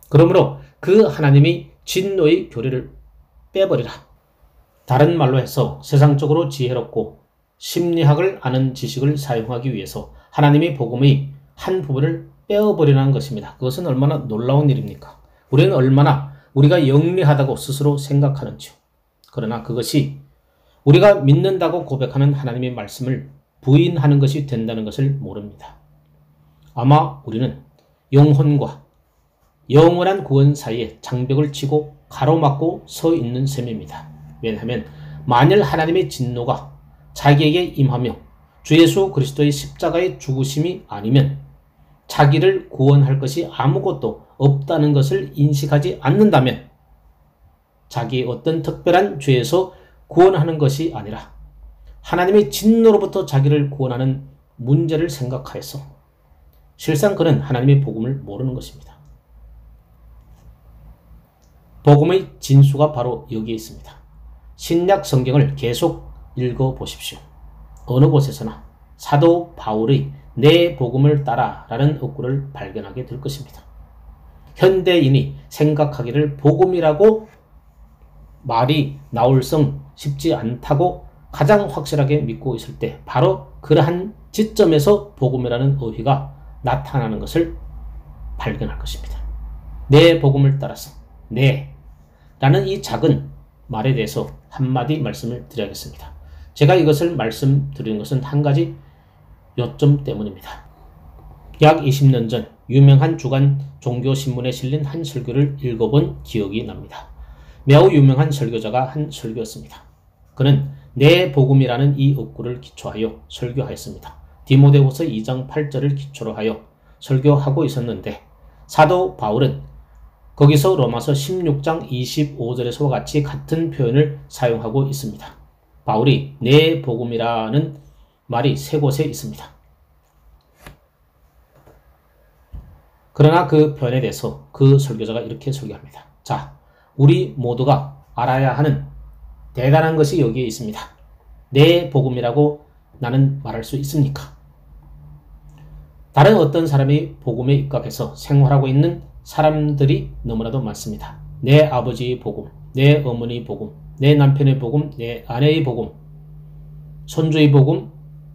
그러므로 그 하나님의 진노의 교리를 빼버리라. 다른 말로 해서 세상적으로 지혜롭고 심리학을 아는 지식을 사용하기 위해서 하나님의 복음의 한 부분을 빼어버리라는 것입니다. 그것은 얼마나 놀라운 일입니까? 우리는 얼마나 우리가 영리하다고 스스로 생각하는지요. 그러나 그것이 우리가 믿는다고 고백하는 하나님의 말씀을 부인하는 것이 된다는 것을 모릅니다. 아마 우리는 영혼과 영원한 구원 사이에 장벽을 치고 가로막고 서 있는 셈입니다. 왜냐하면 만일 하나님의 진노가 자기에게 임하며 주 예수 그리스도의 십자가의 죽으심이 아니면 자기를 구원할 것이 아무것도 없다는 것을 인식하지 않는다면 자기의 어떤 특별한 죄에서 구원하는 것이 아니라 하나님의 진노로부터 자기를 구원하는 문제를 생각하여서 실상 그는 하나님의 복음을 모르는 것입니다. 복음의 진수가 바로 여기에 있습니다. 신약 성경을 계속 읽어보십시오. 어느 곳에서나 사도 바울의 내 복음을 따라 라는 어구를 발견하게 될 것입니다. 현대인이 생각하기를 복음이라고 말이 나올성 쉽지 않다고 가장 확실하게 믿고 있을 때 바로 그러한 지점에서 복음이라는 어휘가 나타나는 것을 발견할 것입니다. 내 복음을 따라서 내 라는 이 작은 말에 대해서 한마디 말씀을 드려야겠습니다. 제가 이것을 말씀드리는 것은 한 가지 요점 때문입니다. 약 20년 전 유명한 주간 종교신문에 실린 한 설교를 읽어본 기억이 납니다. 매우 유명한 설교자가 한 설교였습니다. 그는 내 복음이라는 이 어구를 기초하여 설교하였습니다. 디모데후서 2장 8절을 기초로 하여 설교하고 있었는데 사도 바울은 거기서 로마서 16장 25절에서와 같이 같은 표현을 사용하고 있습니다. 바울이 내 복음이라는 말이 세 곳에 있습니다. 그러나 그 표현에 대해서 그 설교자가 이렇게 설교합니다. 자, 우리 모두가 알아야 하는 대단한 것이 여기에 있습니다. 내 복음이라고 나는 말할 수 있습니까? 다른 어떤 사람이 복음에 입각해서 생활하고 있는 사람들이 너무나도 많습니다. 내 아버지의 복음, 내 어머니의 복음, 내 남편의 복음, 내 아내의 복음, 손주의 복음,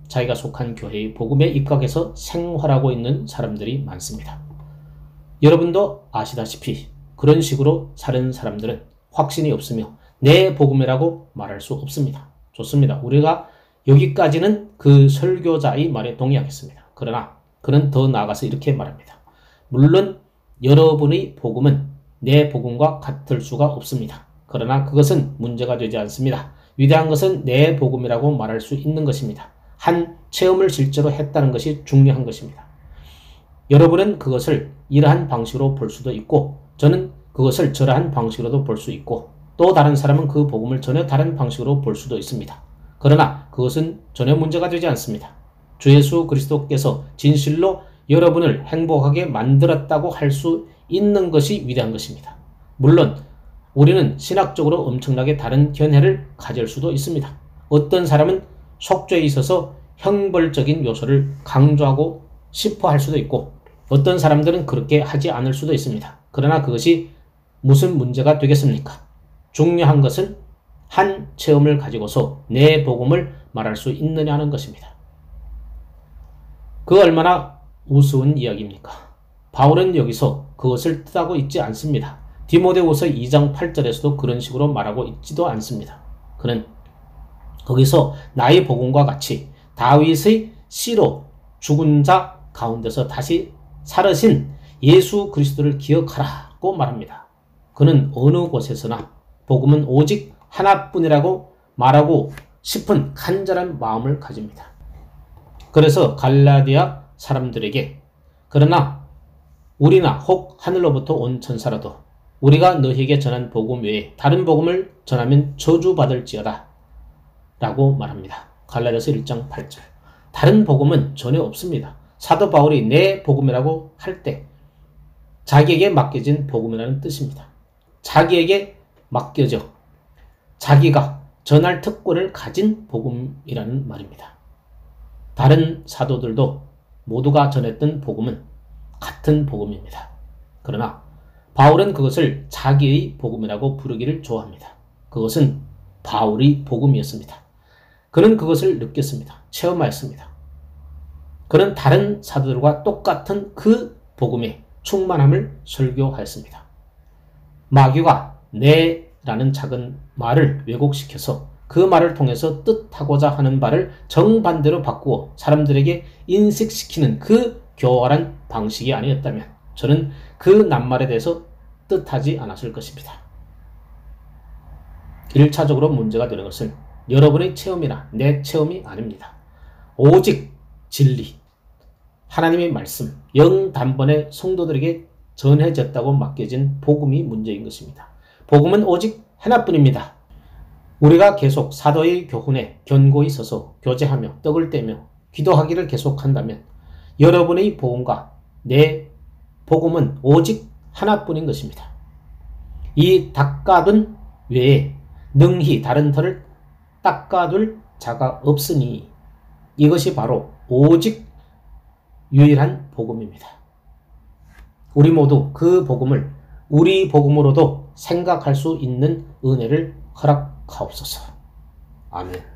자기가 속한 교회의 복음에 입각해서 생활하고 있는 사람들이 많습니다. 여러분도 아시다시피 그런 식으로 사는 사람들은 확신이 없으며 내 복음이라고 말할 수 없습니다. 좋습니다. 우리가 여기까지는 그 설교자의 말에 동의하겠습니다. 그러나 그는 더 나아가서 이렇게 말합니다. 물론 여러분의 복음은 내 복음과 같을 수가 없습니다. 그러나 그것은 문제가 되지 않습니다. 위대한 것은 내 복음이라고 말할 수 있는 것입니다. 한 체험을 실제로 했다는 것이 중요한 것입니다. 여러분은 그것을 이러한 방식으로 볼 수도 있고 저는 그것을 저러한 방식으로도 볼 수 있고 또 다른 사람은 그 복음을 전혀 다른 방식으로 볼 수도 있습니다. 그러나 그것은 전혀 문제가 되지 않습니다. 주 예수 그리스도께서 진실로 여러분을 행복하게 만들었다고 할 수 있는 것이 위대한 것입니다. 물론 우리는 신학적으로 엄청나게 다른 견해를 가질 수도 있습니다. 어떤 사람은 속죄에 있어서 형벌적인 요소를 강조하고 싶어 할 수도 있고 어떤 사람들은 그렇게 하지 않을 수도 있습니다. 그러나 그것이 무슨 문제가 되겠습니까? 중요한 것은 한 체험을 가지고서 내 복음을 말할 수 있느냐는 것입니다. 그 얼마나 우스운 이야기입니까? 바울은 여기서 그것을 뜻하고 있지 않습니다. 디모데후서 2장 8절에서도 그런 식으로 말하고 있지도 않습니다. 그는 거기서 나의 복음과 같이 다윗의 씨로 죽은 자 가운데서 다시 살으신 예수 그리스도를 기억하라고 말합니다. 그는 어느 곳에서나 복음은 오직 하나뿐이라고 말하고 싶은 간절한 마음을 가집니다. 그래서 갈라디아 사람들에게 그러나 우리나 혹 하늘로부터 온 천사라도 우리가 너희에게 전한 복음 외에 다른 복음을 전하면 저주받을지어다 라고 말합니다. 갈라디아서 1장 8절. 다른 복음은 전혀 없습니다. 사도 바울이 내 복음이라고 할 때 자기에게 맡겨진 복음이라는 뜻입니다. 자기에게 맡겨져 자기가 전할 특권을 가진 복음이라는 말입니다. 다른 사도들도 모두가 전했던 복음은 같은 복음입니다. 그러나 바울은 그것을 자기의 복음이라고 부르기를 좋아합니다. 그것은 바울의 복음이었습니다. 그는 그것을 느꼈습니다. 체험하였습니다. 그는 다른 사도들과 똑같은 그 복음의 충만함을 설교하였습니다. 마귀가 내라는 작은 말을 왜곡시켜서 그 말을 통해서 뜻하고자 하는 바를 정반대로 바꾸어 사람들에게 인식시키는 그 교활한 방식이 아니었다면 저는 그 낱말에 대해서 뜻하지 않았을 것입니다. 1차적으로 문제가 되는 것은 여러분의 체험이나 내 체험이 아닙니다. 오직 진리, 하나님의 말씀, 영단번에 성도들에게 전해졌다고 맡겨진 복음이 문제인 것입니다. 복음은 오직 하나뿐입니다. 우리가 계속 사도의 교훈에 견고히 서서 교제하며 떡을 떼며 기도하기를 계속한다면 여러분의 복음과 내 복음은 오직 하나뿐인 것입니다. 이 닦아둔 외에 능히 다른 터를 닦아둘 자가 없으니 이것이 바로 오직 유일한 복음입니다. 우리 모두 그 복음을 우리 복음으로도 생각할 수 있는 은혜를 허락하옵소서. 아멘.